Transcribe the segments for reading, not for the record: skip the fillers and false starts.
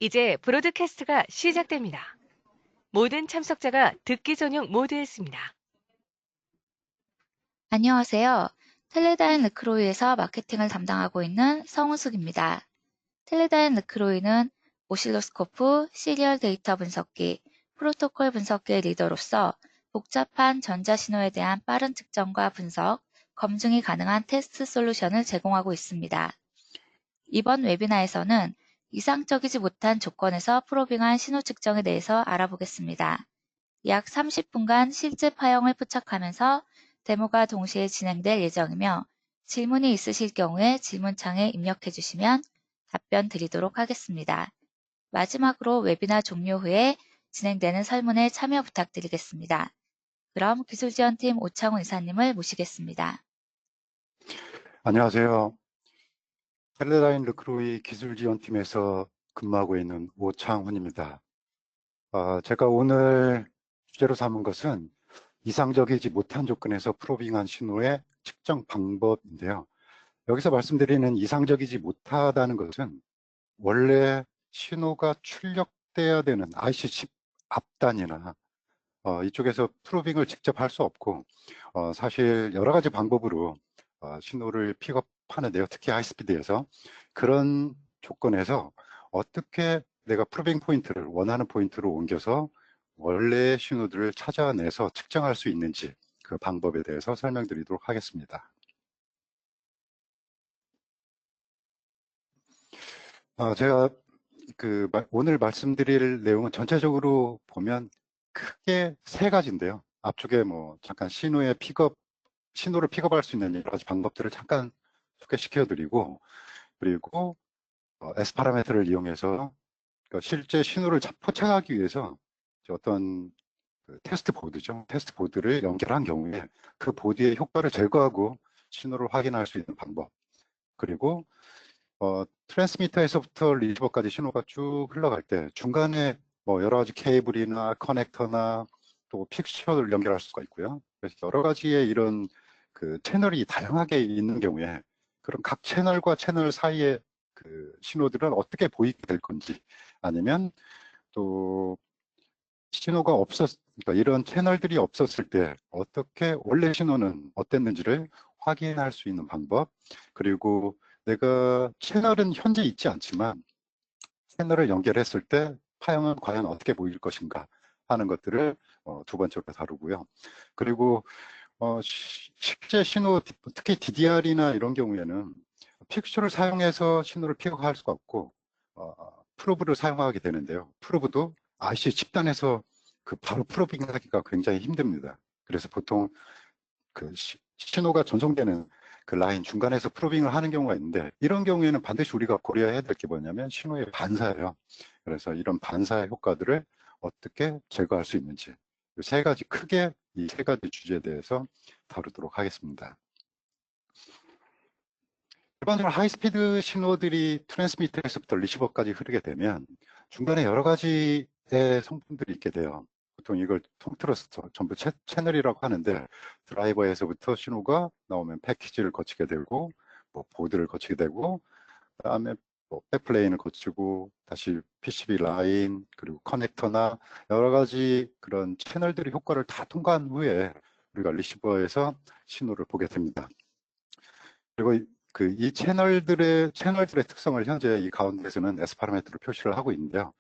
이제 브로드캐스트가 시작됩니다. 모든 참석자가 듣기 전용 모드에 있습니다. 안녕하세요. 텔레다인 르크로이에서 마케팅을 담당하고 있는 성우숙입니다. 텔레다인 르크로이는 오실로스코프, 시리얼 데이터 분석기, 프로토콜 분석기의 리더로서 복잡한 전자신호에 대한 빠른 측정과 분석, 검증이 가능한 테스트 솔루션을 제공하고 있습니다. 이번 웨비나에서는 이상적이지 못한 조건에서 프로빙한 신호 측정에 대해서 알아보겠습니다. 약 30분간 실제 파형을 포착하면서 데모가 동시에 진행될 예정이며 질문이 있으실 경우에 질문창에 입력해 주시면 답변 드리도록 하겠습니다. 마지막으로 웨비나 종료 후에 진행되는 설문에 참여 부탁드리겠습니다. 그럼 기술지원팀 오창훈 이사님을 모시겠습니다. 안녕하세요. 텔레다인 르크로이 기술지원팀에서 근무하고 있는 오창훈입니다. 제가 오늘 주제로 삼은 것은 이상적이지 못한 조건에서 프로빙한 신호의 측정 방법인데요. 여기서 말씀드리는 이상적이지 못하다는 것은 원래 신호가 출력돼야 되는 IC 칩 앞단이나 이쪽에서 프로빙을 직접 할 수 없고 사실 여러 가지 방법으로 신호를 픽업하는데요. 특히 하이스피드에서 그런 조건에서 어떻게 내가 프로빙 포인트를 원하는 포인트로 옮겨서 원래의 신호들을 찾아내서 측정할 수 있는지 그 방법에 대해서 설명드리도록 하겠습니다. 제가 오늘 말씀드릴 내용은 전체적으로 보면 크게 세 가지인데요. 앞쪽에 뭐 잠깐 신호를 픽업할 수 있는 여러 가지 방법들을 잠깐 소개시켜 드리고, 그리고 S 파라미터를 이용해서 실제 신호를 포착하기 위해서 어떤 테스트 보드죠. 테스트 보드를 연결한 경우에 그 보드의 효과를 제거하고 신호를 확인할 수 있는 방법. 그리고 트랜스미터에서부터 리시버까지 신호가 쭉 흘러갈 때 중간에 뭐 여러 가지 케이블이나 커넥터나 또 픽처를 연결할 수가 있고요. 그래서 여러 가지의 이런 채널이 다양하게 있는 경우에 그런 각 채널과 채널 사이의 신호들은 어떻게 보이게 될 건지, 아니면 또 그러니까 이런 채널들이 없었을 때 어떻게 원래 신호는 어땠는지를 확인할 수 있는 방법, 그리고 내가 채널은 현재 있지 않지만 채널을 연결했을 때 파형은 과연 어떻게 보일 것인가 하는 것들을 두 번째로 다루고요. 그리고 실제 신호, 특히 DDR이나 이런 경우에는 픽처를 사용해서 신호를 픽업할 수가 없고 프로브를 사용하게 되는데요. 프로브도 IC 집단에서 바로 프로빙하기가 굉장히 힘듭니다. 그래서 보통 신호가 전송되는 그 라인 중간에서 프로빙을 하는 경우가 있는데, 이런 경우에는 반드시 우리가 고려해야 될 게 뭐냐면 신호의 반사예요. 그래서 이런 반사의 효과들을 어떻게 제거할 수 있는지, 세 가지, 크게 이 세 가지 주제에 대해서 다루도록 하겠습니다. 일반적으로 하이스피드 신호들이 트랜스미터에서부터 리시버까지 흐르게 되면 중간에 여러 가지의 성분들이 있게 돼요. 보통 이걸 통틀어서 전부 채널이라고 하는데, 드라이버에서부터 신호가 나오면 패키지를 거치게 되고, 뭐 보드를 거치게 되고, 그다음에 뭐 백플레인을 거치고 다시 PCB 라인, 그리고 커넥터나 여러 가지 그런 채널들의 효과를 다 통과한 후에 우리가 리시버에서 신호를 보게 됩니다. 그리고 이 채널들의 특성을 현재 이 가운데에서는 S 파라미터로 표시를 하고 있는데요.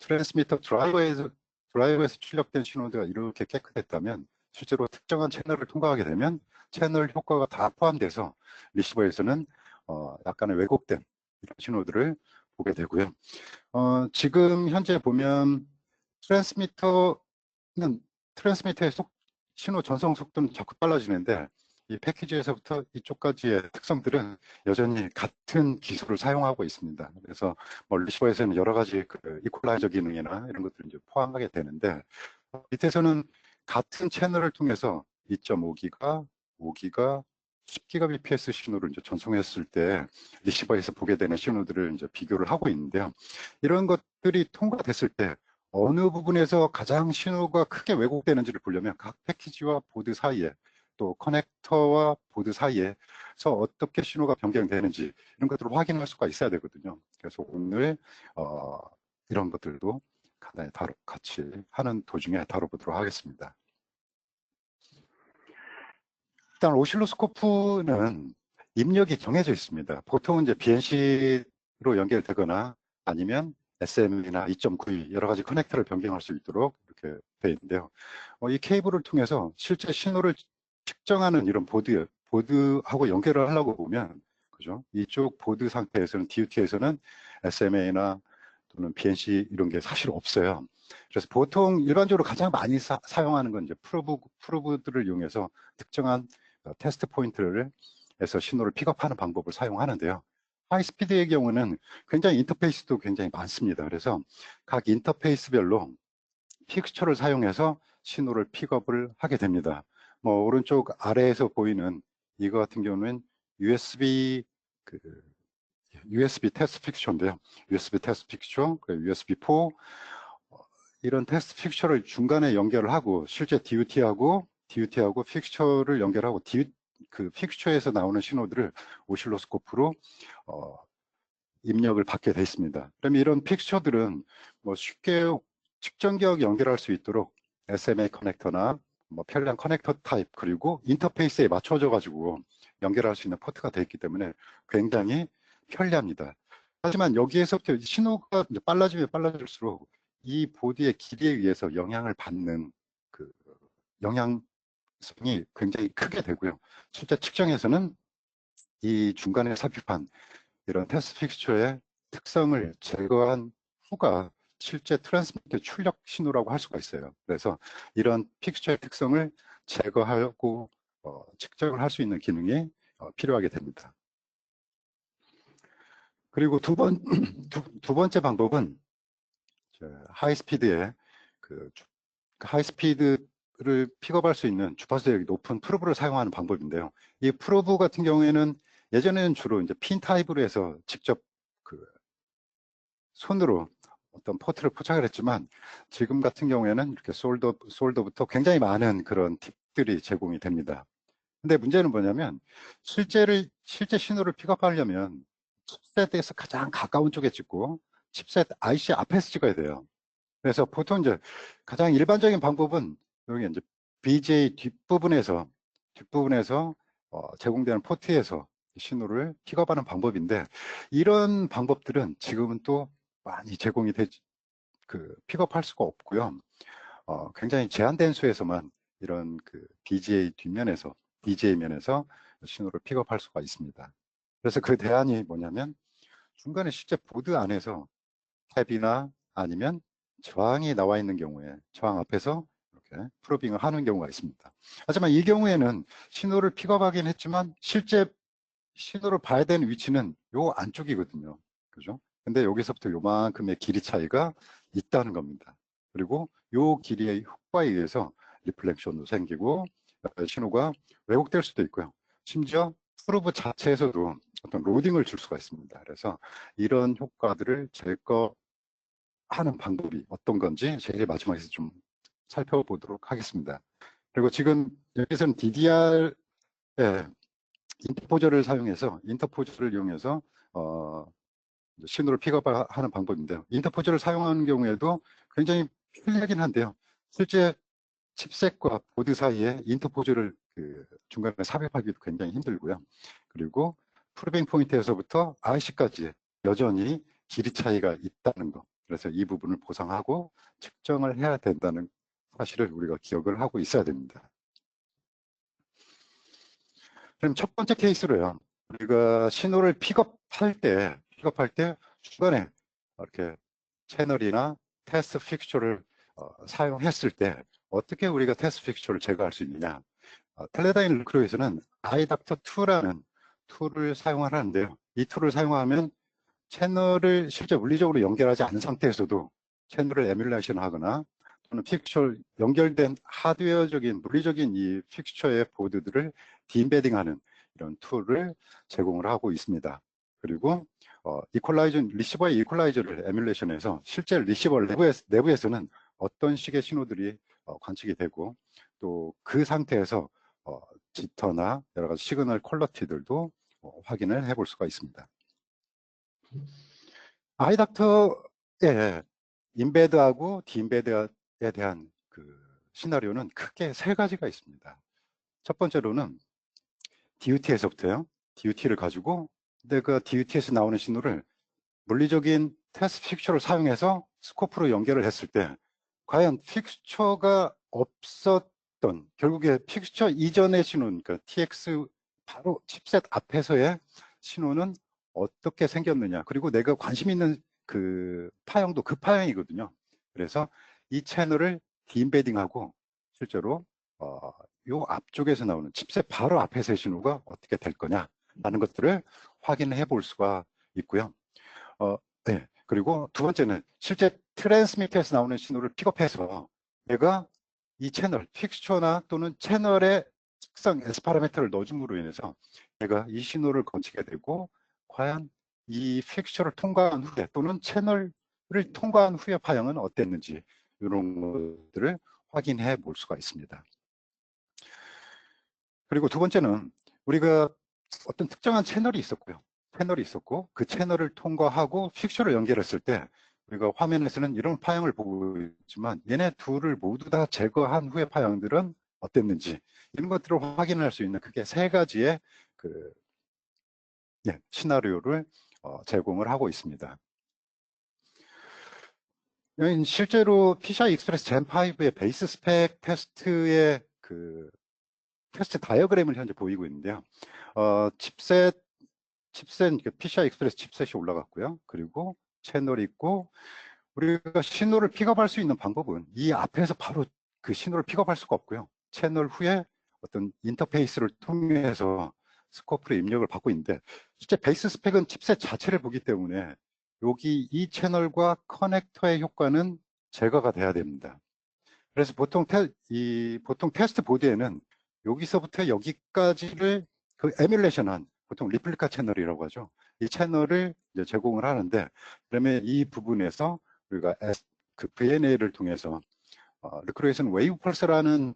트랜스미터 드라이버에서 출력된 신호가 이렇게 깨끗했다면 실제로 특정한 채널을 통과하게 되면 채널 효과가 다 포함돼서 리시버에서는 약간의 왜곡된 이런 신호들을 보게 되고요. 지금 현재 보면 트랜스미터의 신호 전송 속도는 적극 빨라지는데, 이 패키지에서부터 이쪽까지의 특성들은 여전히 같은 기술을 사용하고 있습니다. 그래서 리시버에서는 여러 가지 이퀄라이저 기능이나 이런 것들을 이제 포함하게 되는데, 밑에서는 같은 채널을 통해서 2.5기가, 5기가, 10GBps 신호를 이제 전송했을 때 리시버에서 보게 되는 신호들을 이제 비교를 하고 있는데요. 이런 것들이 통과됐을 때 어느 부분에서 가장 신호가 크게 왜곡되는지를 보려면 각 패키지와 보드 사이에, 또 커넥터와 보드 사이에서 어떻게 신호가 변경되는지 이런 것들을 확인할 수가 있어야 되거든요. 그래서 오늘 이런 것들도 간단히 같이 하는 도중에 다뤄보도록 하겠습니다. 일단 오실로스코프는 입력이 정해져 있습니다. 보통은 이제 BNC로 연결되거나 아니면 SM이나 2.92 여러 가지 커넥터를 변경할 수 있도록 이렇게 되어 있는데요. 이 케이블을 통해서 실제 신호를 측정하는 이런 보드하고 연결을 하려고 보면, 그죠? 이쪽 보드 상태에서는, DUT에서는 SMA나 또는 BNC 이런 게 사실 없어요. 그래서 보통 일반적으로 가장 많이 사용하는 건 이제 프로브들을 이용해서 특정한 테스트 포인트를 해서 신호를 픽업하는 방법을 사용하는데요. 하이스피드의 경우는 굉장히 인터페이스도 굉장히 많습니다. 그래서 각 인터페이스별로 픽스처를 사용해서 신호를 픽업을 하게 됩니다. 오른쪽 아래에서 보이는 이거 같은 경우는 USB 테스트 픽처인데요. USB 테스트 픽처, USB4 이런 테스트 픽처를 중간에 연결을 하고 실제 DUT하고 픽처를 연결하고 그 픽처에서 나오는 신호들을 오실로스코프로 입력을 받게 돼 있습니다. 그럼 이런 픽처들은 쉽게 측정기억 연결할 수 있도록 SMA 커넥터나 편리한 커넥터 타입 그리고 인터페이스에 맞춰져 가지고 연결할 수 있는 포트가 되어 있기 때문에 굉장히 편리합니다. 하지만 여기에서부터 신호가 빨라지면 빨라질수록 이 보드의 길이에 의해서 영향을 받는 그 영향성이 굉장히 크게 되고요. 실제 측정에서는 이 중간에 삽입한 이런 테스트 픽처의 특성을 제거한 후가 실제 트랜스미터 출력 신호라고 할 수가 있어요. 그래서 이런 픽처의 특성을 제거하고 측정을 할 수 있는 기능이 필요하게 됩니다. 그리고 두 번째 방법은 하이스피드의 하이스피드를 픽업할 수 있는 주파수력이 높은 프로브를 사용하는 방법인데요. 이 프로브 같은 경우에는 예전에는 주로 이제 핀 타입으로 해서 직접 손으로 어떤 포트를 포착을 했지만 지금 같은 경우에는 이렇게 솔더부터 굉장히 많은 그런 팁들이 제공이 됩니다. 근데 문제는 뭐냐면 실제 신호를 픽업하려면 칩셋에서 가장 가까운 쪽에 찍고 칩셋 IC 앞에서 찍어야 돼요. 그래서 보통 이제 가장 일반적인 방법은 여기 이제 BJ 뒷부분에서 제공되는 포트에서 신호를 픽업하는 방법인데 이런 방법들은 지금은 또 많이 제공이 픽업할 수가 없고요. 굉장히 제한된 수에서만 이런 BJ 면에서 신호를 픽업할 수가 있습니다. 그래서 그 대안이 뭐냐면 중간에 실제 보드 안에서 탭이나 아니면 저항이 나와 있는 경우에 저항 앞에서 이렇게 프로빙을 하는 경우가 있습니다. 하지만 이 경우에는 신호를 픽업하긴 했지만 실제 신호를 봐야 되는 위치는 요 안쪽이거든요. 그죠? 근데 여기서부터 요만큼의 길이 차이가 있다는 겁니다. 그리고 요 길이의 효과에 의해서 리플렉션도 생기고 신호가 왜곡될 수도 있고요. 심지어 프로브 자체에서도 어떤 로딩을 줄 수가 있습니다. 그래서 이런 효과들을 제거하는 방법이 어떤 건지 제일 마지막에서 좀 살펴보도록 하겠습니다. 그리고 지금 여기서는 DDR의 인터포저를 이용해서 신호를 픽업하는 방법인데요. 인터포저를 사용하는 경우에도 굉장히 편리하긴 한데요. 실제 칩셋과 보드 사이에 인터포저를 중간에 삽입하기도 굉장히 힘들고요. 그리고 프로빙 포인트에서부터 IC까지 여전히 길이 차이가 있다는 것. 그래서 이 부분을 보상하고 측정을 해야 된다는 사실을 우리가 기억을 하고 있어야 됩니다. 그럼 첫 번째 케이스로요. 우리가 신호를 픽업할 때 중간에 이렇게 채널이나 테스트 픽처를 사용했을 때 어떻게 우리가 테스트 픽처를 제거할 수 있느냐. 텔레다인 루크로에서는 iDoctor2라는 툴을 사용하는데요. 이 툴을 사용하면 채널을 실제 물리적으로 연결하지 않은 상태에서도 채널을 에뮬레이션 하거나 또는 픽처 연결된 하드웨어적인 물리적인 이 픽처의 보드들을 디임베딩하는 이런 툴을 제공을 하고 있습니다. 그리고 리시버의 이퀄라이저를 에뮬레이션해서 실제 리시버 내부에서는 어떤 식의 신호들이 관측이 되고 또 그 상태에서 지터나 여러 가지 시그널 퀄러티들도 확인을 해볼 수가 있습니다. 아이닥터의 인베드하고 디인베드에 대한 그 시나리오는 크게 세 가지가 있습니다. 첫 번째로는 DUT에서부터요. DUT를 가지고 내가 DUT에서 나오는 신호를 물리적인 테스트 픽처를 사용해서 스코프로 연결을 했을 때 과연 픽처가 없었던, 결국에 픽처 이전의 신호는, 그러니까 TX 바로 칩셋 앞에서의 신호는 어떻게 생겼느냐, 그리고 내가 관심 있는 그 파형도 그 파형이거든요. 그래서 이 채널을 디임베딩하고 실제로 요 앞쪽에서 나오는 칩셋 바로 앞에서의 신호가 어떻게 될 거냐라는 것들을 확인해 볼 수가 있고요. 네. 그리고 두 번째는 실제 트랜스미터에서 나오는 신호를 픽업해서 내가 이 채널, 픽스처나 또는 채널의 특성 S 파라미터를 넣어줌으로 인해서 내가 이 신호를 건치게 되고 과연 이 픽스처를 통과한 후에 또는 채널을 통과한 후에 파형은 어땠는지 이런 것들을 확인해 볼 수가 있습니다. 그리고 두 번째는 우리가 어떤 특정한 채널이 있었고 그 채널을 통과하고 픽처를 연결했을 때 우리가 화면에서는 이런 파형을 보고 있지만 얘네 둘을 모두 다 제거한 후의 파형들은 어땠는지 이런 것들을 확인할 수 있는 크게 세 가지의 그 시나리오를 제공을 하고 있습니다. 실제로 PCI 익스프레스 젠5의 베이스 스펙 테스트의 그 테스트 다이어그램을 현재 보이고 있는데요. 칩셋 PCI 익스프레스 칩셋이 올라갔고요. 그리고 채널이 있고 우리가 신호를 픽업할 수 있는 방법은 이 앞에서 바로 그 신호를 픽업할 수가 없고요. 채널 후에 어떤 인터페이스를 통해서 스코프로 입력을 받고 있는데 실제 베이스 스펙은 칩셋 자체를 보기 때문에 여기 이 채널과 커넥터의 효과는 제거가 돼야 됩니다. 그래서 보통 테스트 보드에는 여기서부터 여기까지를 그 에뮬레이션한 보통 리플리카 채널이라고 하죠. 이 채널을 이제 제공을 하는데 그러면 이 부분에서 우리가 그 VNA를 통해서 리크루에이션 웨이브 펄스라는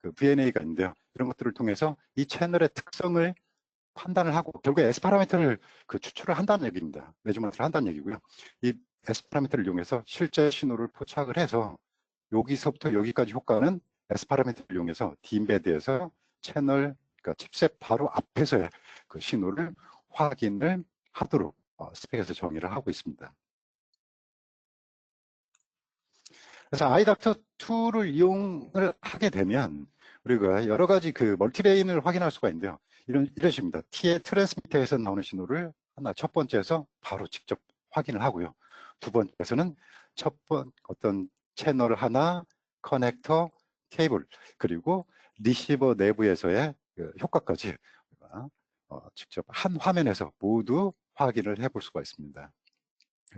그 VNA가 있는데요. 이런 것들을 통해서 이 채널의 특성을 판단을 하고 결국에 S 파라미터를 그 추출을 한다는 얘기입니다. 메저먼트를 한다는 얘기고요. 이 S 파라미터를 이용해서 실제 신호를 포착을 해서 여기서부터 여기까지 효과는 S 파라미터를 이용해서 디임베드에서 채널, 그러니까 칩셋 바로 앞에서의 그 신호를 확인을 하도록 스펙에서 정의를 하고 있습니다. 그래서 아이닥터2를 이용을 하게 되면 우리가 여러 가지 그 멀티레인을 확인할 수가 있는데요. 이런 식입니다. T의 트랜스미터에서 나오는 신호를 첫 번째에서 바로 직접 확인을 하고요. 두 번째에서는 어떤 채널 하나, 커넥터, 케이블, 그리고 리시버 내부에서의 그 효과까지 직접 한 화면에서 모두 확인을 해볼 수가 있습니다.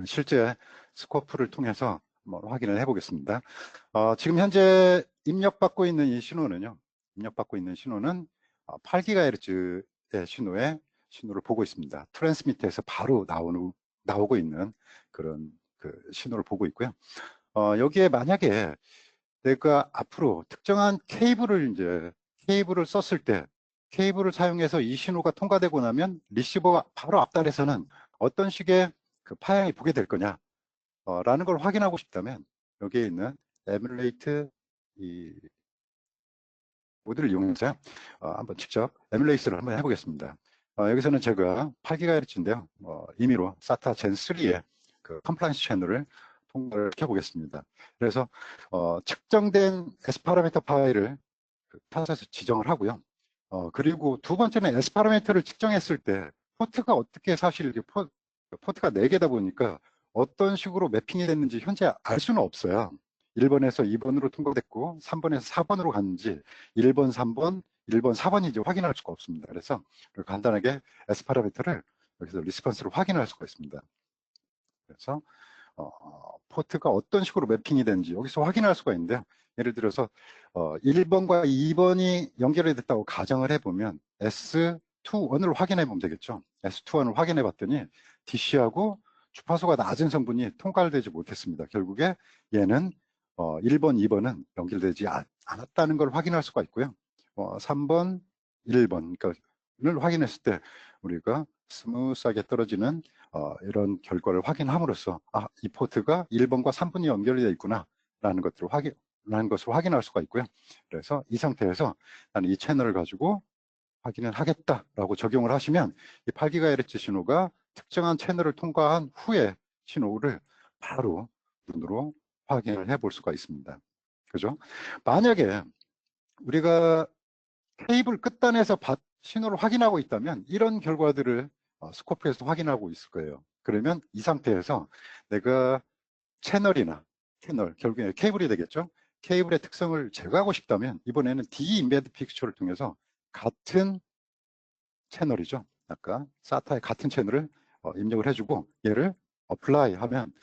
실제 스코프를 통해서 한번 확인을 해보겠습니다. 지금 현재 입력받고 있는 이 신호는요. 8GHz의 신호를 보고 있습니다. 트랜스미터에서 바로 나오고 있는 그런 그 신호를 보고 있고요. 여기에 만약에 내가 앞으로 특정한 케이블을 썼을 때 케이블을 사용해서 이 신호가 통과되고 나면 리시버가 바로 앞단에서는 어떤 식의 그 파형이 보게 될 거냐 라는 걸 확인하고 싶다면 여기에 있는 에뮬레이트 이 모드를 이용해서 한번 직접 에뮬레이션을 한번 해보겠습니다. 여기서는 제가 8GHz인데요. 임의로 SATA Gen 3의 그 컴플라이언스 채널을 통과를 시켜보겠습니다. 그래서 측정된 S 파라미터 파일을 탓에서 지정을 하고요. 그리고 두 번째는 S 파라미터를 측정했을 때 포트가 어떻게 사실 포트가 4개다 보니까 어떤 식으로 매핑이 됐는지 현재 알 수는 없어요. 1번에서 2번으로 통과됐고 3번에서 4번으로 갔는지 1번, 3번, 1번, 4번인지 확인할 수가 없습니다. 그래서 간단하게 S 파라미터를 여기서 리스폰스로 확인할 수가 있습니다. 그래서 포트가 어떤 식으로 매핑이 되는지 여기서 확인할 수가 있는데요. 예를 들어서 1번과 2번이 연결이 됐다고 가정을 해보면 S21을 확인해 보면 되겠죠. S21을 확인해 봤더니 DC하고 주파수가 낮은 성분이 통과되지 못했습니다. 결국에 얘는 1번, 2번은 연결되지 않았다는 걸 확인할 수가 있고요. 3번, 1번 를 확인했을 때 우리가 스무스하게 떨어지는 이런 결과를 확인함으로써 이 포트가 1번과 3번이 연결이 되어 있구나 라는 것을 확인할 수가 있고요. 그래서 이 상태에서 나는 이 채널을 가지고 확인을 하겠다라고 적용을 하시면 이 8GHz 신호가 특정한 채널을 통과한 후에 신호를 바로 눈으로 확인을 해볼 수가 있습니다. 그죠? 만약에 우리가 케이블 끝단에서 신호를 확인하고 있다면 이런 결과들을 스코프에서 확인하고 있을 거예요. 그러면 이 상태에서 내가 채널, 결국에 케이블이 되겠죠? 케이블의 특성을 제거하고 싶다면 이번에는 D-embed 픽처를 통해서 같은 채널이죠. 아까 SATA의 같은 채널을 입력을 해주고 얘를 apply 하면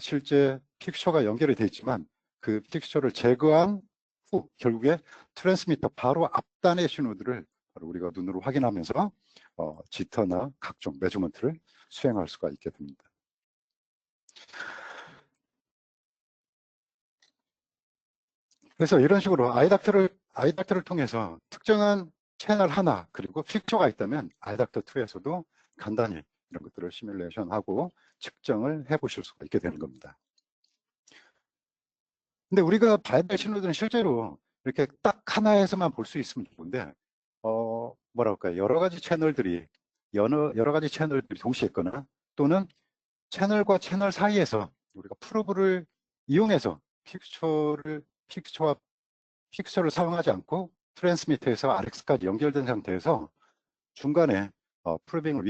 실제 픽처가 연결이 되어 있지만 그 픽처를 제거한 후 결국에 트랜스미터 바로 앞단의 신호들을 바로 우리가 눈으로 확인하면서 지터나 각종 매저먼트를 수행할 수가 있게 됩니다. 그래서 이런 식으로 아이닥터를 통해서 특정한 채널 하나 그리고 픽처가 있다면 아이닥터2에서도 간단히 이런 것들을 시뮬레이션하고 측정을 해보실 수가 있게 되는 겁니다. 근데 우리가 봐야 될 신호들은 실제로 이렇게 딱 하나에서만 볼 수 있으면 좋은데 뭐랄까요, 여러 가지 채널들이 동시에 있거나 또는 채널과 채널 사이에서 우리가 프로브를 이용해서 픽처를 사용하지 않고 트랜스미터에서 RX까지 연결된 상태에서 중간에 프로빙을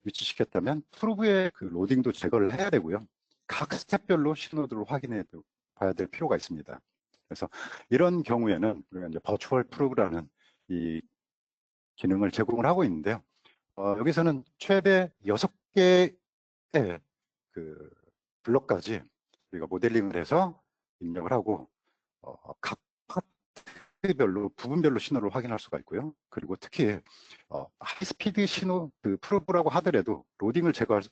위치시켰다면 프로브의 그 로딩도 제거를 해야 되고요. 각 스텝별로 신호들을 확인해 봐야 될 필요가 있습니다. 그래서 이런 경우에는 우리가 이제 버추얼 프로브라는 이 기능을 제공을 하고 있는데요. 여기서는 최대 6개의 그 블럭까지 우리가 모델링을 해서 입력을 하고 각 파트별로 부분별로 신호를 확인할 수가 있고요. 그리고 특히 하이스피드 신호 그 프로브라고 하더라도 로딩을 제거할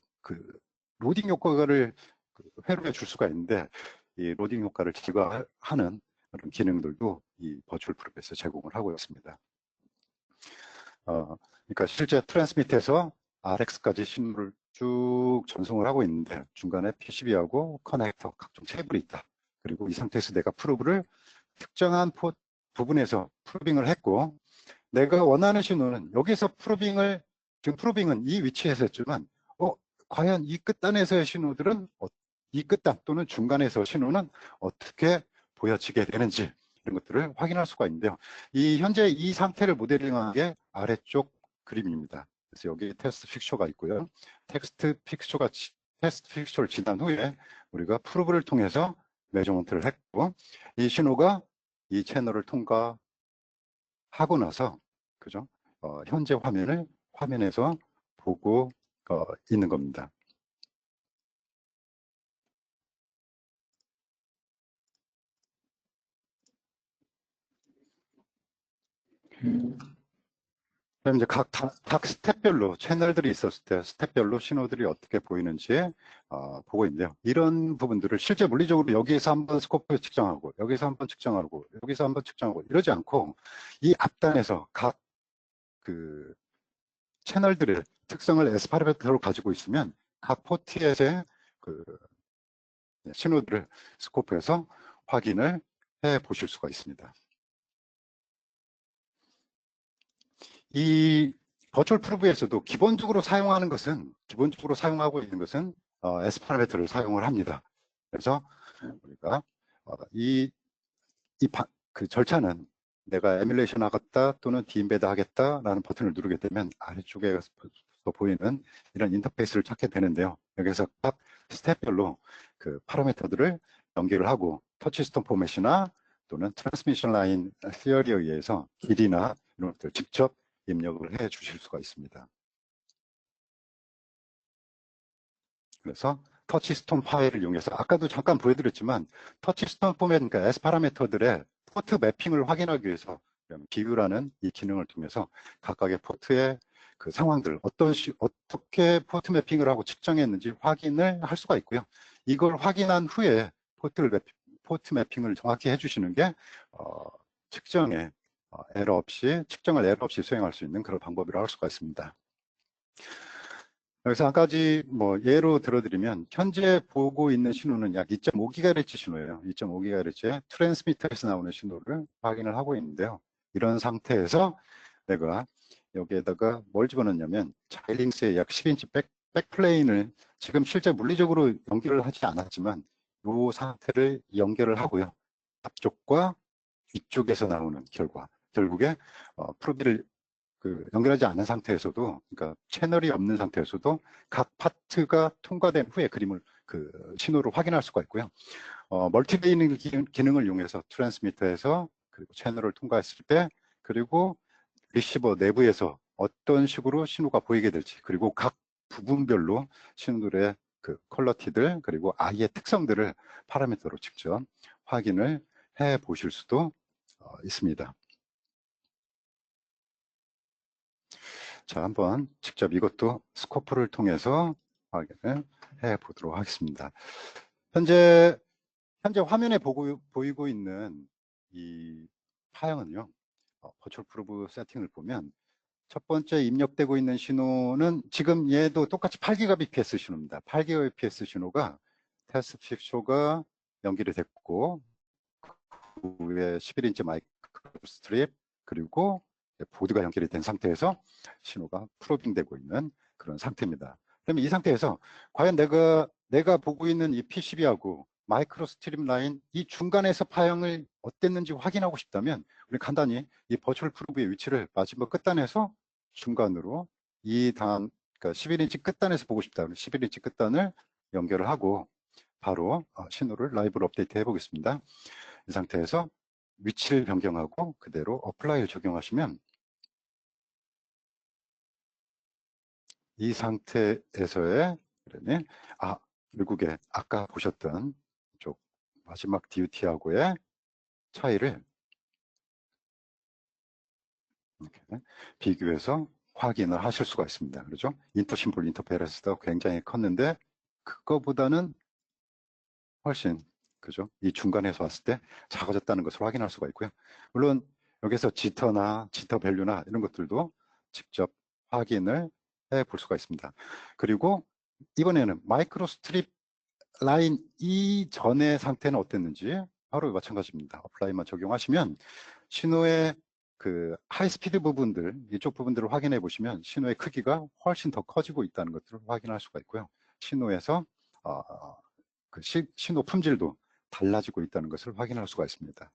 로딩 효과를 회로해 줄 수가 있는데 이 로딩 효과를 제거하는 그런 기능들도 이 버추얼 프로브에서 제공을 하고 있습니다. 그러니까 실제 트랜스미트에서 RX까지 신호를 쭉 전송을 하고 있는데 중간에 PCB하고 커넥터 각종 케이블이 있다. 그리고 이 상태에서 내가 프로브를 특정한 부분에서 프로빙을 했고 내가 원하는 신호는 여기서 지금 프로빙은 이 위치에서 했지만 과연 이 끝단에서의 신호들은 이 끝단 또는 중간에서 신호는 어떻게 보여지게 되는지 이런 것들을 확인할 수가 있는데요. 현재 이 상태를 모델링한 게 아래쪽 그림입니다. 그래서 여기 테스트 픽처가 있고요. 테스트 픽처를 지난 후에 우리가 프로브를 통해서 메저먼트를 했고 이 신호가 이 채널을 통과하고 나서 그죠? 현재 화면에서 보고 있는 겁니다. 그럼 이제 각 스텝별로 채널들이 있었을 때 스텝별로 신호들이 어떻게 보이는지 보고 있는데요. 이런 부분들을 실제 물리적으로 여기에서 한번 스코프 측정하고 여기서 한번 측정하고 여기서 한번 측정하고 이러지 않고 이 앞단에서 각 그 채널들의 특성을 에스파르베트로 가지고 있으면 각 포트에서의 그 신호들을 스코프에서 확인을 해 보실 수가 있습니다. 이 버추얼 프로브에서도 기본적으로 사용하고 있는 것은 에스파르메트를 사용을 합니다. 그래서 우리가 그 절차는 내가 에뮬레이션 하겠다 또는 디임베드 하겠다라는 버튼을 누르게 되면 아래쪽에서 보이는 이런 인터페이스를 찾게 되는데요. 여기서 각 스텝별로 그 파라미터들을 연결을 하고 터치스톤 포맷이나 또는 트랜스미션 라인 시어리에 의해서 길이나 이런 것들 직접 입력을 해 주실 수가 있습니다. 그래서 터치스톤 파일을 이용해서 아까도 잠깐 보여드렸지만 터치스톤 포맷, 그러니까 S 파라미터들의 포트 매핑을 확인하기 위해서 비뷰라는 이 기능을 통해서 각각의 포트의 그 상황들 어떻게 포트 매핑을 하고 측정했는지 확인을 할 수가 있고요. 이걸 확인한 후에 포트 매핑을 정확히 해주시는 게 측정을 에러 없이 수행할 수 있는 그런 방법이라고 할 수가 있습니다. 여기서 한 가지 뭐 예로 들어드리면 현재 보고 있는 신호는 약 2.5GHz 신호예요. 2.5GHz의 트랜스미터에서 나오는 신호를 확인을 하고 있는데요. 이런 상태에서 내가 여기에다가 뭘 집어넣냐면 자이링스의 약 10인치 백플레인을 지금 실제 물리적으로 연결을 하지 않았지만 이 상태를 연결을 하고요. 앞쪽과 뒤쪽에서 나오는 결국에 프로비를 연결하지 않은 상태에서도, 그러니까 채널이 없는 상태에서도 각 파트가 통과된 후에 신호를 확인할 수가 있고요. 멀티레이닝 기능을 이용해서 트랜스미터에서 그리고 채널을 통과했을 때, 그리고 리시버 내부에서 어떤 식으로 신호가 보이게 될지, 그리고 각 부분별로 신호들의 퀄러티들, 그리고 I의 특성들을 파라미터로 직접 확인을 해 보실 수도 있습니다. 자, 한번 직접 이것도 스코프를 통해서 확인을 해 보도록 하겠습니다. 현재 화면에 보이고 있는 이 파형은요, 버추얼 프로브 세팅을 보면 첫 번째 입력되고 있는 신호는 지금 얘도 똑같이 8GBps 신호입니다. 8GBps 신호가 테스트 픽처가 연결이 됐고, 그 위에 11인치 마이크로 스트립, 그리고 보드가 연결이 된 상태에서 신호가 프로빙 되고 있는 그런 상태입니다. 그러면 이 상태에서 과연 내가 보고 있는 이 PCB하고 마이크로 스트립 라인 이 중간에서 파형을 어땠는지 확인하고 싶다면 우리 간단히 이 버추얼 프로브의 위치를 마지막 끝단에서 중간으로 그러니까 11인치 끝단에서 보고 싶다. 11인치 끝단을 연결을 하고 바로 신호를 라이브로 업데이트 해 보겠습니다. 이 상태에서 위치를 변경하고 그대로 어플라이를 적용하시면 이 상태에서의 그러면 결국에 아까 보셨던 쪽 마지막 DUT하고의 차이를 이렇게 비교해서 확인을 하실 수가 있습니다. 그렇죠? 인터 심볼 인터페런스도 굉장히 컸는데 그거보다는 훨씬, 그죠? 이 중간에서 왔을 때 작아졌다는 것을 확인할 수가 있고요. 물론 여기서 지터 밸류나 이런 것들도 직접 확인을 해 볼 수가 있습니다. 그리고 이번에는 마이크로 스트립 라인 이전의 상태는 어땠는지 바로 마찬가지입니다. 어플라이만 적용하시면 신호의 하이스피드 부분들, 이쪽 부분들을 확인해 보시면 신호의 크기가 훨씬 더 커지고 있다는 것들을 확인할 수가 있고요. 신호에서 신호 품질도 달라지고 있다는 것을 확인할 수가 있습니다.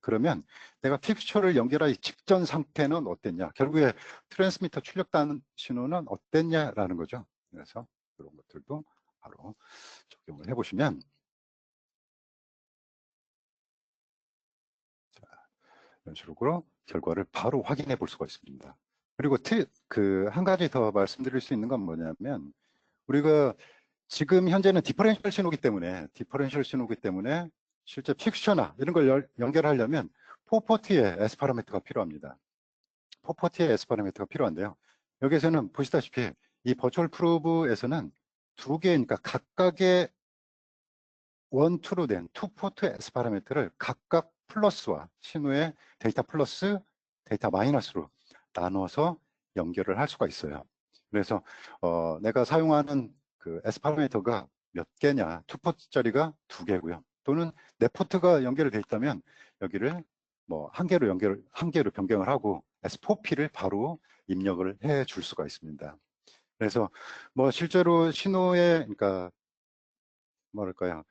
그러면 내가 픽처를 연결하기 직전 상태는 어땠냐, 결국에 트랜스미터 출력단 신호는 어땠냐라는 거죠. 그래서 이런 것들도 바로 적용을 해보시면 이런 식으로 결과를 바로 확인해 볼 수가 있습니다. 그리고 한 가지 더 말씀드릴 수 있는 건 뭐냐면 우리가 지금 현재는 디퍼런셜 신호기 때문에 실제 픽처나 이런 걸 연결하려면 4포트의 S 파라미터가 필요합니다. 4포트의 S 파라미터가 필요한데요. 여기에서는 보시다시피 이 버추얼 프로브에서는 두 개, 그러니까 각각의 원투로 된 2포트 S 파라미터를 각각 플러스와 신호의 데이터 플러스, 데이터 마이너스로 나눠서 연결을 할 수가 있어요. 그래서 내가 사용하는 S 파라미터가 몇 개냐, 2포트짜리가 2개고요. 또는 네 포트가 연결이 되어 있다면 여기를 뭐 한 개로 변경을 하고 S4P를 바로 입력을 해 줄 수가 있습니다. 그래서 뭐 실제로 신호의, 그러니까 뭐랄까요,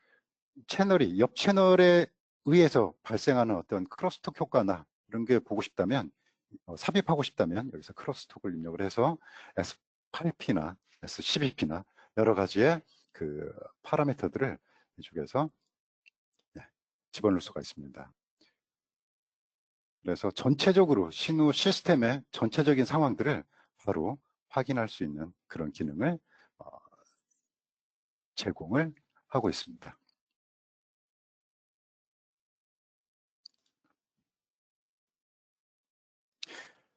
옆 채널에 의해서 발생하는 어떤 크로스톡 효과나 이런 게 보고 싶다면, 삽입하고 싶다면 여기서 크로스톡을 입력을 해서 S8P나 S12P나 여러 가지의 파라미터들을 이쪽에서 집어넣을 수가 있습니다. 그래서 전체적으로 신호 시스템의 전체적인 상황들을 바로 확인할 수 있는 그런 기능을 제공을 하고 있습니다.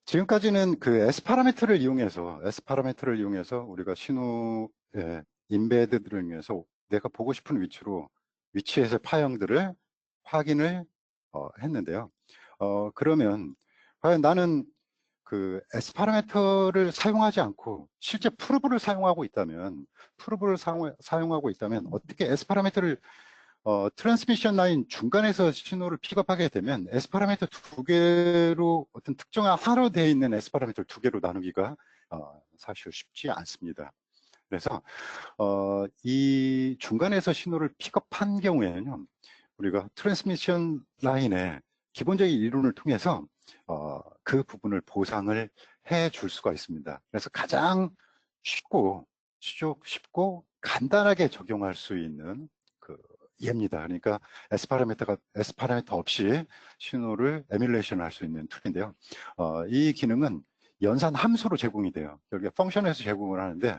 지금까지는 S 파라미터를 이용해서 우리가 신호의 인베드들을 위해서 내가 보고 싶은 위치에서 파형들을 확인을 했는데요. 그러면 과연 나는 그 S 파라미터를 사용하지 않고 실제 프로브를 사용하고 있다면 사용하고 있다면 어떻게 S 파라미터를 트랜스미션 라인 중간에서 신호를 픽업하게 되면 S 파라미터 두 개로 어떤 특정한 하나로 되어 있는 S 파라미터를 두 개로 나누기가 사실 쉽지 않습니다. 그래서 이 중간에서 신호를 픽업한 경우에는요, 우리가 트랜스미션 라인의 기본적인 이론을 통해서 그 부분을 보상을 해 줄 수가 있습니다. 그래서 가장 쉽고 간단하게 적용할 수 있는 그 예입니다. 그러니까 S 파라미터 없이 신호를 에뮬레이션 할 수 있는 툴인데요. 이 기능은 연산 함수로 제공이 돼요. 여기 펑션에서 제공을 하는데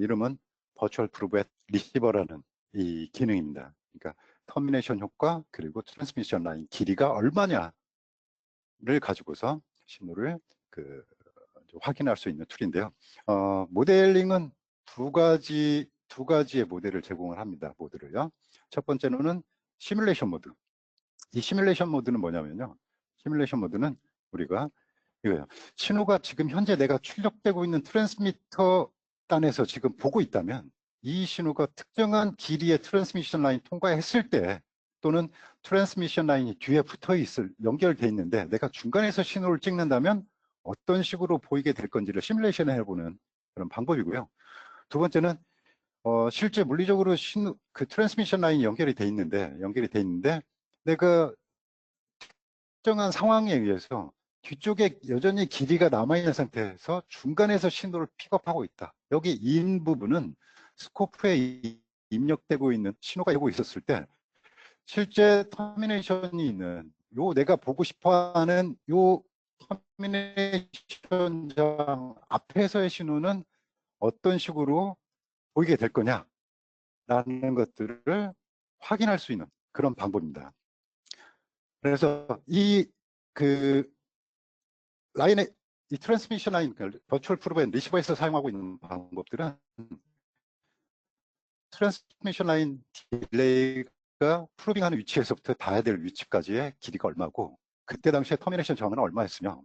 이름은 버추얼 프로브 앳 리시버라는 이 기능입니다. 그러니까 터미네이션 효과 그리고 트랜스미션 라인 길이가 얼마냐를 가지고서 신호를 확인할 수 있는 툴인데요. 모델링은 두 가지의 모델을 제공을 합니다. 모드를요. 첫 번째로는 시뮬레이션 모드. 이 시뮬레이션 모드는 뭐냐면요. 시뮬레이션 모드는 우리가 이거예요. 신호가 지금 현재 내가 출력되고 있는 트랜스미터 단에서 지금 보고 있다면 이 신호가 특정한 길이의 트랜스미션 라인 통과했을 때 또는 트랜스미션 라인이 뒤에 붙어 연결돼 있는데 내가 중간에서 신호를 찍는다면 어떤 식으로 보이게 될 건지를 시뮬레이션 해보는 그런 방법이고요. 두 번째는 실제 물리적으로 그 트랜스미션 라인이 연결이 돼 있는데 내가 특정한 상황에 의해서 뒤쪽에 여전히 길이가 남아있는 상태에서 중간에서 신호를 픽업하고 있다. 여기 인 부분은 스코프에 입력되고 있는 신호가 오고 있었을 때 실제 터미네이션이 있는 내가 보고 싶어하는 터미네이션장 앞에서의 신호는 어떤 식으로 보이게 될 거냐라는 것들을 확인할 수 있는 그런 방법입니다. 그래서 이 트랜스미션 라인, 버추얼 프로브 앤 리시버에서 사용하고 있는 방법들은 트랜스미션 라인 딜레이가 프로빙하는 위치에서부터 닿아야 될 위치까지의 길이가 얼마고 그때 당시에 터미네이션 정은 얼마였으며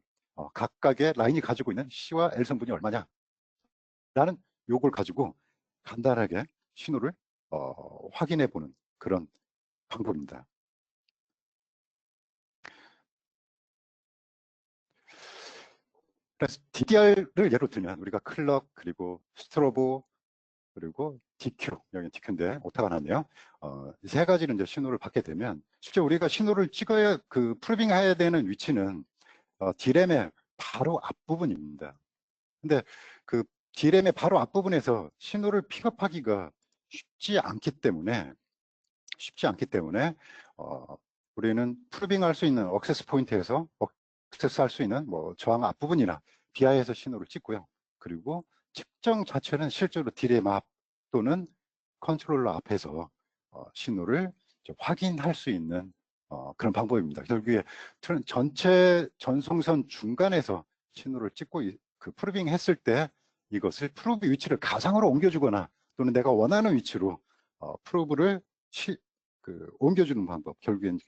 각각의 라인이 가지고 있는 C와 L 성분이 얼마냐 라는 요걸 가지고 간단하게 신호를 확인해 보는 그런 방법입니다. 그래서 DDR을 예로 들면 우리가 클럭 그리고 스트로보 그리고 DQ, 여기 DQ인데 오타가 났네요. 이 세 가지는 이제 신호를 받게 되면 실제 우리가 신호를 찍어야 프로빙 해야 되는 위치는 D램의 바로 앞부분입니다. 근데 그 D램의 바로 앞부분에서 신호를 픽업하기가 쉽지 않기 때문에 우리는 프로빙 할 수 있는 억세스 포인트에서 억세스 할 수 있는 저항 앞부분이나 비하에서 신호를 찍고요. 그리고 측정 자체는 실제로 D램 앞 또는 컨트롤러 앞에서 신호를 확인할 수 있는 그런 방법입니다. 결국에 전체 전송선 중간에서 신호를 찍고 프로빙 했을 때 이것을 프로브 위치를 가상으로 옮겨주거나 또는 내가 원하는 위치로 프로브를 옮겨주는 방법, 결국엔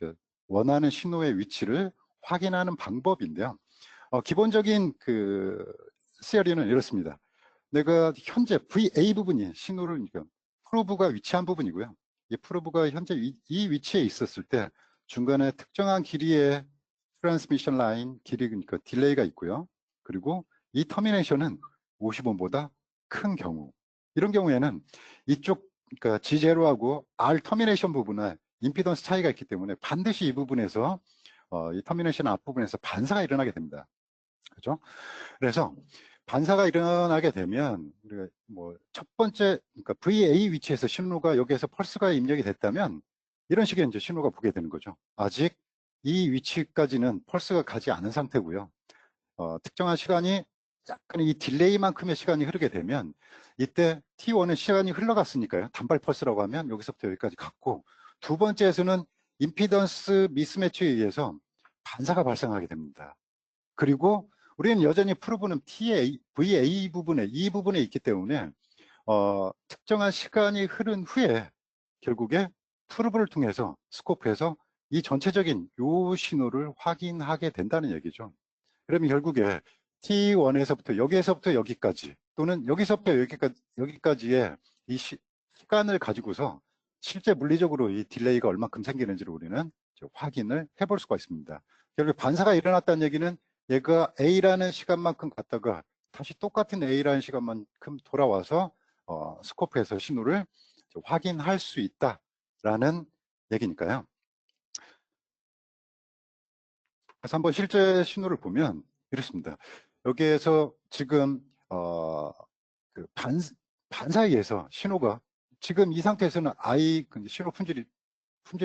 원하는 신호의 위치를 확인하는 방법인데요. 기본적인 시어리는 이렇습니다. 내가 현재 VA 부분이 신호를 프로브가 위치한 부분이고요. 이 프로브가 현재 이 위치에 있었을 때 중간에 특정한 길이의 트랜스미션 라인 길이, 그러니까 딜레이가 있고요. 그리고 이 터미네이션은 50옴보다 큰 경우, 이런 경우에는 이쪽 그러니까 G0하고 R 터미네이션 부분에 임피던스 차이가 있기 때문에 반드시 이 부분에서 이 터미네이션 앞부분에서 반사가 일어나게 됩니다. 그렇죠? 그래서 반사가 일어나게 되면 우리가 첫 번째, 그러니까 VA 위치에서 신호가 여기에서 펄스가 입력이 됐다면 이런 식의 이제 신호가 보게 되는 거죠. 아직 이 위치까지는 펄스가 가지 않은 상태고요. 특정한 시간이 약간 이 딜레이만큼의 시간이 흐르게 되면 이때 T1은 시간이 흘러갔으니까요. 단발 펄스라고 하면 여기서부터 여기까지 갔고, 두 번째에서는 임피던스 미스매치에 의해서 반사가 발생하게 됩니다. 그리고 우리는 여전히 프로브는 VA 부분에, 이 부분에 있기 때문에 특정한 시간이 흐른 후에 결국에 프로브를 통해서 스코프에서 이 전체적인 요 신호를 확인하게 된다는 얘기죠. 그러면 결국에 T1에서부터 여기에서부터 여기까지 또는 여기서부터 여기까지의 이 시간을 가지고서 실제 물리적으로 이 딜레이가 얼마큼 생기는지를 우리는 확인을 해볼 수가 있습니다. 결국 반사가 일어났다는 얘기는 얘가 A라는 시간만큼 갔다가 다시 똑같은 A라는 시간만큼 돌아와서 스코프에서 신호를 확인할 수 있다라는 얘기니까요. 그래서 한번 실제 신호를 보면 이렇습니다. 여기에서 지금 그 반사에 의해서 신호가 지금 이 상태에서는 신호 품질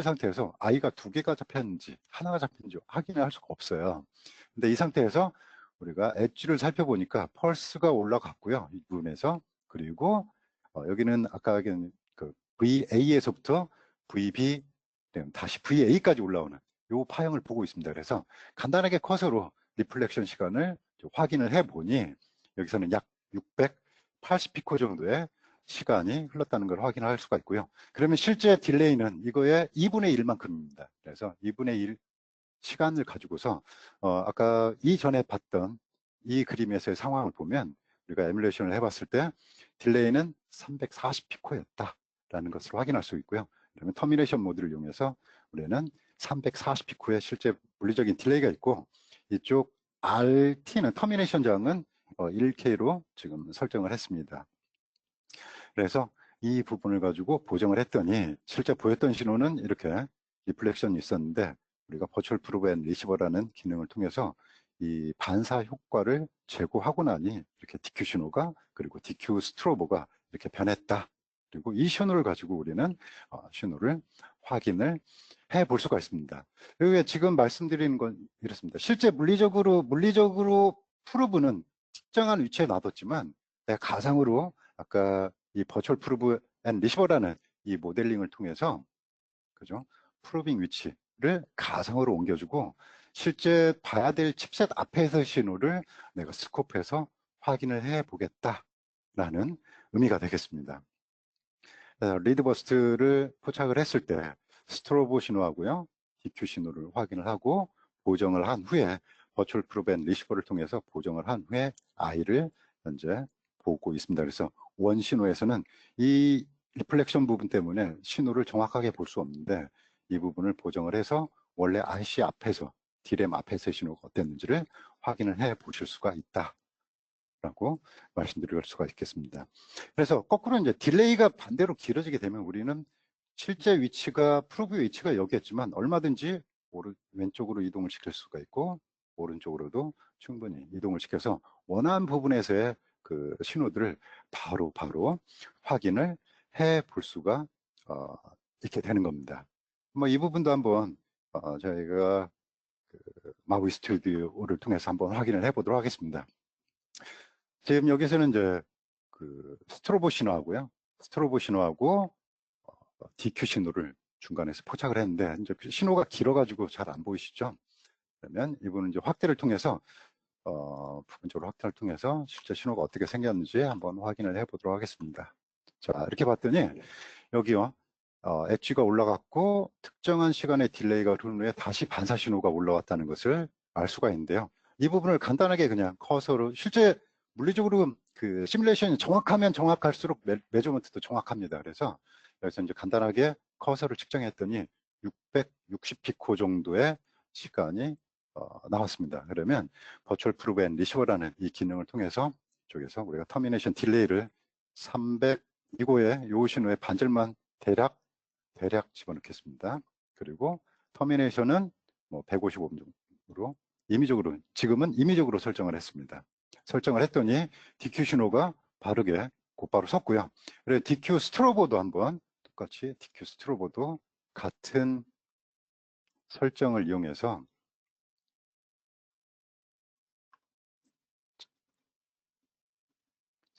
상태에서 I가 2개가 잡혔는지 하나가 잡혔는지 확인을 할 수가 없어요. 근데 이 상태에서 우리가 엣지를 살펴보니까 펄스가 올라갔고요. 이 부분에서. 그리고 여기는 아까 얘기한 그 VA에서부터 VB 다시 VA까지 올라오는 요 파형을 보고 있습니다. 그래서 간단하게 커서로 리플렉션 시간을 확인을 해 보니 여기서는 약 680피코 정도의 시간이 흘렀다는 걸 확인할 수가 있고요. 그러면 실제 딜레이는 이거의 2분의 1만큼입니다. 그래서 2분의 1 시간을 가지고서 아까 이전에 봤던 이 그림에서의 상황을 보면 우리가 에뮬레이션을 해봤을 때 딜레이는 340피코였다라는 것을 확인할 수 있고요. 그러면 터미네이션 모드를 이용해서 우리는 340피코의 실제 물리적인 딜레이가 있고 이쪽 RT는 터미네이션 장은 1K로 지금 설정을 했습니다. 그래서 이 부분을 가지고 보정을 했더니 실제 보였던 신호는 이렇게 리플렉션이 있었는데 우리가 버추얼 프로브 앤 리시버라는 기능을 통해서 이 반사 효과를 제거하고 나니 이렇게 DQ 신호가 그리고 DQ 스트로보가 이렇게 변했다. 그리고 이 신호를 가지고 우리는 신호를 확인을 해 볼 수가 있습니다. 그리고 지금 말씀드리는 건 이렇습니다. 실제 물리적으로 프로브는 특정한 위치에 놔뒀지만 내가 가상으로 아까 이 버추얼 프로브 앤 리시버라는 이 모델링을 통해서 그죠? 프로빙 위치를 가상으로 옮겨주고 실제 봐야 될 칩셋 앞에서 신호를 내가 스코프에서 확인을 해 보겠다라는 의미가 되겠습니다. 리드 버스트를 포착을 했을 때 스트로보 신호하고요, DQ 신호를 확인을 하고 보정을 한 후에 버추얼 프로브 앤 리시버를 통해서 보정을 한 후에 I를 현재 보고 있습니다. 그래서 원 신호에서는 이 리플렉션 부분 때문에 신호를 정확하게 볼 수 없는데 이 부분을 보정을 해서 원래 IC 앞에서 D램 앞에서의 신호가 어땠는지를 확인을 해 보실 수가 있다 라고 말씀드릴 수가 있겠습니다. 그래서 거꾸로 이제 딜레이가 반대로 길어지게 되면 우리는 실제 위치가 프로브 위치가 여기였지만 얼마든지 왼쪽으로 이동을 시킬 수가 있고 오른쪽으로도 충분히 이동을 시켜서 원하는 부분에서의 그 신호들을 바로 확인을 해 볼 수가 있게 되는 겁니다. 뭐 이 부분도 한번 저희가 그 마우이 스튜디오를 통해서 한번 확인을 해 보도록 하겠습니다. 지금 여기서는 이제 그 스트로보 신호하고 DQ 신호를 중간에서 포착을 했는데 이제 신호가 길어가지고 잘 안 보이시죠? 그러면 이분은 이제 확대를 통해서 부분적으로 확대를 통해서 실제 신호가 어떻게 생겼는지 한번 확인을 해보도록 하겠습니다. 자, 이렇게 봤더니 여기요, 엣지가 올라갔고 특정한 시간의 딜레이가 흐른 후에 다시 반사 신호가 올라왔다는 것을 알 수가 있는데요. 이 부분을 간단하게 그냥 커서로 실제 물리적으로 그 시뮬레이션이 정확하면 정확할수록 메저먼트도 정확합니다. 그래서 여기서 이제 간단하게 커서를 측정했더니 660피코 정도의 시간이 나왔습니다. 그러면 버추얼 프로브 앤 리시버라는 이 기능을 통해서 이쪽에서 우리가 터미네이션 딜레이를 300 이거에 요 신호의 반절만 대략 집어넣겠습니다. 그리고 터미네이션은 뭐 155 정도로 지금은 임의적으로 설정을 했습니다. 설정을 했더니 DQ 신호가 곧바로 섰고요. 그리고 DQ 스트로보도 한번 똑같이 DQ 스트로보도 같은 설정을 이용해서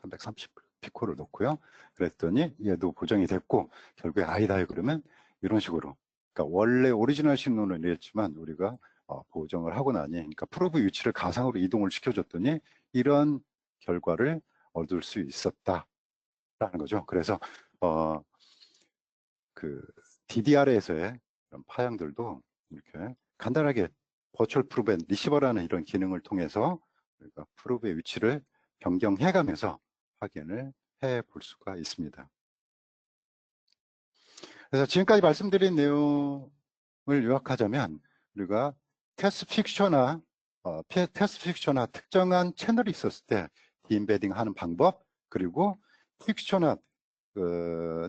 330피코를 넣고요. 그랬더니 얘도 보정이 됐고 결국에 아이다이 그러면 이런 식으로 그러니까 원래 오리지널 신호는 이랬지만 우리가 보정을 하고 나니 그러니까 프로브 위치를 가상으로 이동을 시켜줬더니 이런 결과를 얻을 수 있었다라는 거죠. 그래서 그 DDR에서의 이런 파형들도 이렇게 간단하게 버추얼 프로브 앤 리시버라는 이런 기능을 통해서 그러니까 프로브의 위치를 변경해가면서 확인을 해 볼 수가 있습니다. 그래서 지금까지 말씀드린 내용을 요약하자면 우리가 테스트 픽처나 특정한 채널이 있었을 때 디임베딩 하는 방법, 그리고 픽처나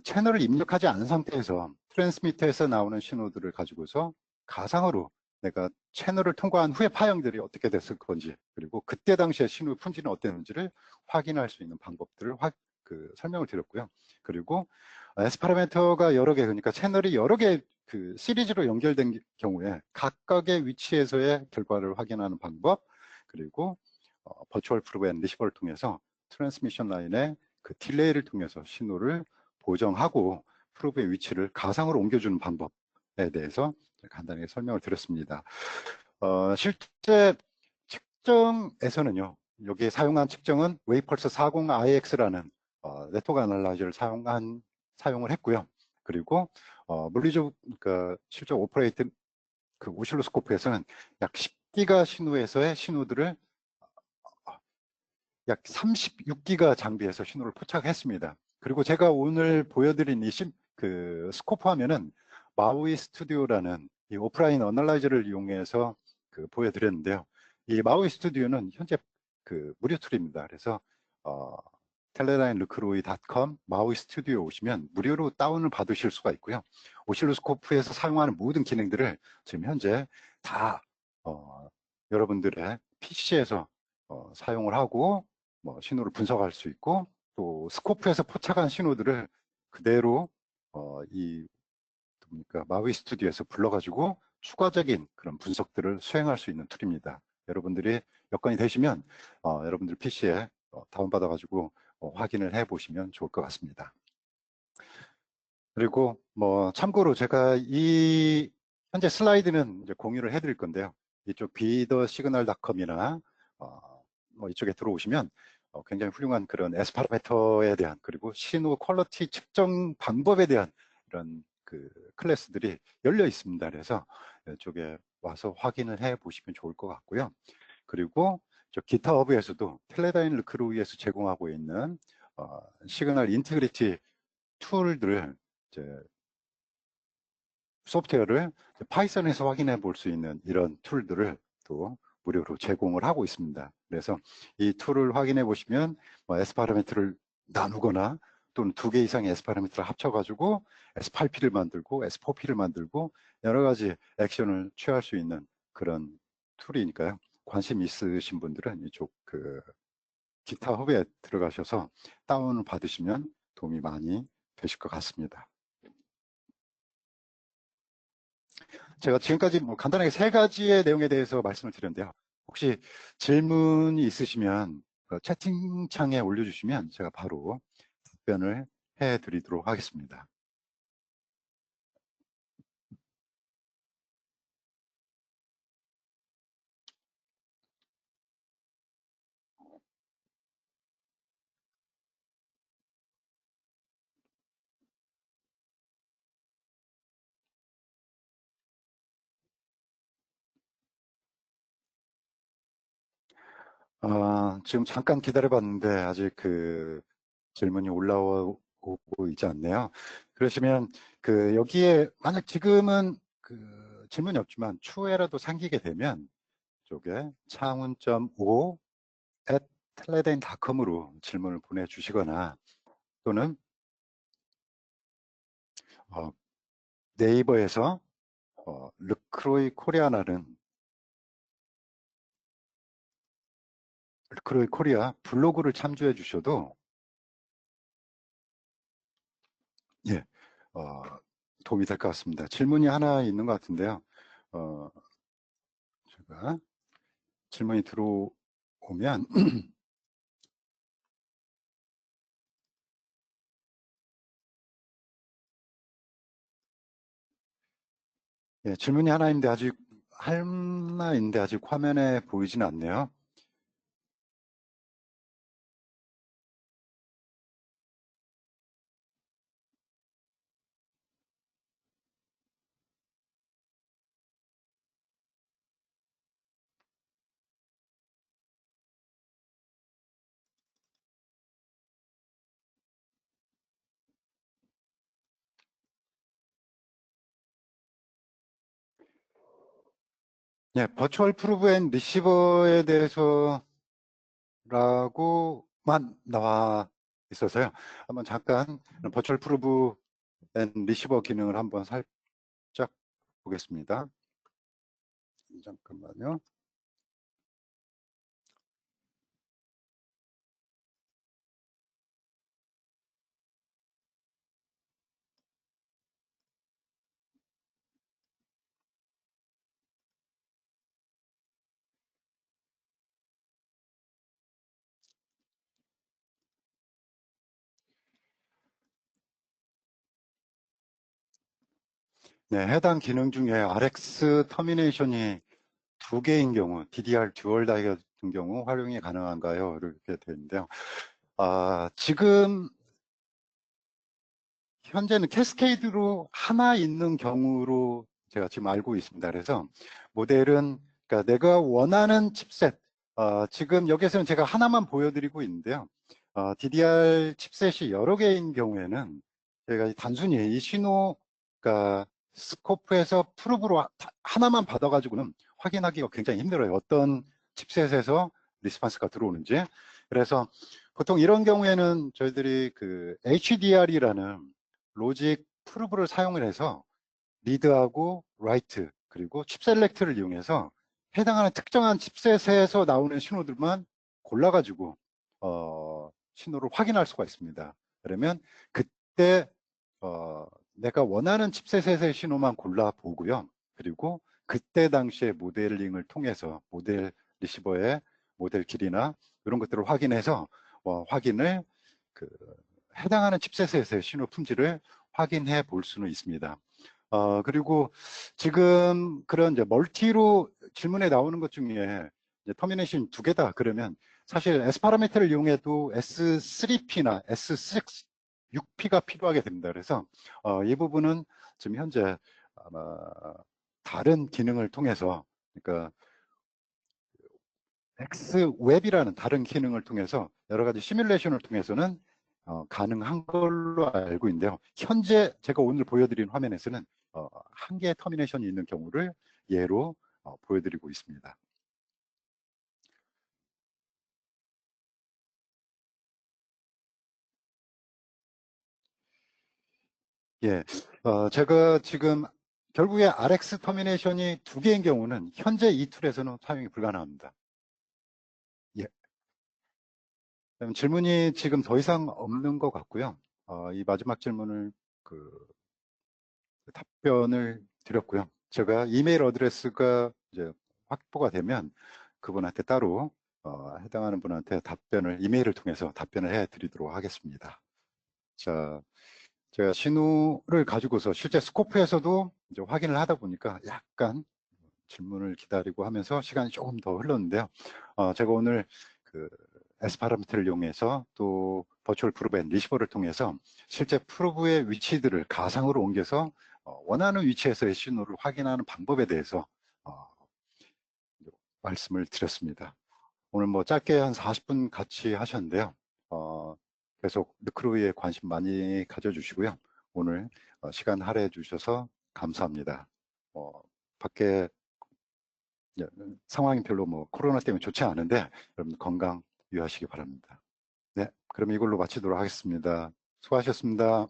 채널을 입력하지 않은 상태에서 트랜스미터에서 나오는 신호들을 가지고서 가상으로 내가 채널을 통과한 후에 파형들이 어떻게 됐을 건지, 그리고 그때 당시에 신호 품질은 어땠는지를 확인할 수 있는 방법들을 설명을 드렸고요. 그리고 S 파라미터가 여러 개, 그러니까 채널이 여러 개 시리즈로 연결된 경우에 각각의 위치에서의 결과를 확인하는 방법, 그리고 버추얼 프로브 앤 리시버를 통해서 트랜스미션 라인의 그 딜레이를 통해서 신호를 보정하고 프로브의 위치를 가상으로 옮겨주는 방법에 대해서 간단하게 설명을 드렸습니다. 실제 측정에서는요, 여기에 사용한 측정은 웨이펄스 40IX라는 네트워크 아날라이저를 사용을 했고요. 그리고 물리적 실제 오퍼레이트 오실로스코프에서는 약 10기가 신호에서의 신호들을 약 36기가 장비에서 신호를 포착했습니다. 그리고 제가 오늘 보여드린 이 스코프 화면은 마우이 스튜디오라는 이 오프라인 어널라이저를 이용해서 보여드렸는데요. 이 마우이 스튜디오는 현재 무료 툴입니다. 그래서 teledynelucroy.com 마우이 스튜디오 오시면 무료로 다운을 받으실 수가 있고요. 오실로스코프에서 사용하는 모든 기능들을 지금 현재 다 여러분들의 PC에서 사용을 하고 신호를 분석할 수 있고, 또 스코프에서 포착한 신호들을 그대로 마우이 스튜디오에서 불러가지고 추가적인 그런 분석들을 수행할 수 있는 툴입니다. 여러분들이 여건이 되시면 여러분들 PC에 다운받아가지고 확인을 해보시면 좋을 것 같습니다. 그리고 참고로 제가 이 현재 슬라이드는 이제 공유를 해드릴 건데요. 이쪽 비더시그널닷컴이나 이쪽에 들어오시면 굉장히 훌륭한 그런 S 파라미터에 대한, 그리고 신호 퀄리티 측정 방법에 대한 이런 클래스들이 열려 있습니다. 그래서 이쪽에 와서 확인을 해 보시면 좋을 것 같고요. 그리고 저 기타허브에서도 텔레다인 르크로이에서 제공하고 있는 시그널 인테그리티 툴들을 소프트웨어를 파이썬에서 확인해 볼 수 있는 이런 툴들을 또 무료로 제공을 하고 있습니다. 그래서 이 툴을 확인해 보시면 S 파라미터를 나누거나 또는 2개 이상의 S 파라미터를 합쳐가지고 S8P를 만들고 S4P를 만들고 여러 가지 액션을 취할 수 있는 그런 툴이니까요. 관심 있으신 분들은 이쪽 기타 허브에 들어가셔서 다운을 받으시면 도움이 많이 되실 것 같습니다. 제가 지금까지 간단하게 3가지의 내용에 대해서 말씀을 드렸는데요. 혹시 질문이 있으시면 채팅창에 올려주시면 제가 바로 답변을 해드리도록 하겠습니다. 지금 잠깐 기다려봤는데 아직 질문이 올라오고 있지 않네요. 그러시면 여기에 만약 지금은 질문이 없지만 추후에라도 생기게 되면 쪽에 창훈.5 @teledyne.com으로 질문을 보내주시거나 또는 네이버에서 르크로이 코리아 블로그를 참조해 주셔도 예, 도움이 될 것 같습니다. 질문이 하나 있는 것 같은데요. 제가 질문이 들어오면 예, 질문이 하나 있는데 아직 화면에 보이지는 않네요. 예, 버추얼 프루브 앤 리시버에 대해서라고만 나와 있어서요. 한번 잠깐 버추얼 프루브 앤 리시버 기능을 한번 살짝 보겠습니다. 잠깐만요. 네, 해당 기능 중에 RX 터미네이션이 두 개인 경우, DDR 듀얼 다이 같은 경우 활용이 가능한가요? 이렇게 되어 있는데요. 지금 현재는 캐스케이드로 하나 있는 경우로 제가 지금 알고 있습니다. 그래서 모델은 그러니까 내가 원하는 칩셋, 지금 여기서는 제가 하나만 보여드리고 있는데요. DDR 칩셋이 여러 개인 경우에는 제가 단순히 이 신호, 그러니까 스코프에서 프로브로 하나만 받아가지고는 확인하기가 굉장히 힘들어요. 어떤 칩셋에서 리스폰스가 들어오는지. 그래서 보통 이런 경우에는 저희들이 그 HDR이라는 로직 프루브를 사용을 해서 리드하고 라이트 그리고 칩 셀렉트를 이용해서 해당하는 특정한 칩셋에서 나오는 신호들만 골라가지고 신호를 확인할 수가 있습니다. 그러면 그때 내가 원하는 칩셋의 신호만 골라 보고요. 그리고 그때 당시에 모델링을 통해서 모델 리시버의 모델 길이나 이런 것들을 확인해서 확인을 그 해당하는 칩셋에서의 신호 품질을 확인해 볼 수는 있습니다. 그리고 지금 그런 이제 멀티로 질문에 나오는 것 중에 이제 터미네이션 두 개다 그러면 사실 S 파라미터를 이용해도 S3P나 S6P가 필요하게 됩니다. 그래서 이 부분은 지금 현재 아마 다른 기능을 통해서 그러니까 X웹이라는 다른 기능을 통해서 여러 가지 시뮬레이션을 통해서는 가능한 걸로 알고 있는데요. 현재 제가 오늘 보여드린 화면에서는 한 개의 터미네이션이 있는 경우를 예로 보여드리고 있습니다. 예, 제가 지금 결국에 RX 터미네이션이 두 개인 경우는 현재 이 툴에서는 사용이 불가능합니다. 예, 그럼 질문이 지금 더 이상 없는 것 같고요. 이 마지막 질문을 답변을 드렸고요. 제가 이메일 어드레스가 이제 확보가 되면 그분한테 따로 해당하는 분한테 답변을 이메일을 통해서 답변을 해 드리도록 하겠습니다. 자, 제가 신호를 가지고서 실제 스코프에서도 이제 확인을 하다 보니까 약간 질문을 기다리고 하면서 시간이 조금 더 흘렀는데요. 제가 오늘 그 S 파라미터를 이용해서 또 버추얼 프로브 앤 리시버를 통해서 실제 프로브의 위치들을 가상으로 옮겨서 원하는 위치에서의 신호를 확인하는 방법에 대해서 말씀을 드렸습니다. 오늘 뭐 짧게 한 40분 같이 하셨는데요. 계속 르크로이에 관심 많이 가져주시고요. 오늘 시간 할애해 주셔서 감사합니다. 밖에 상황이 별로 뭐 코로나 때문에 좋지 않은데 여러분 건강 유의하시기 바랍니다. 네, 그럼 이걸로 마치도록 하겠습니다. 수고하셨습니다.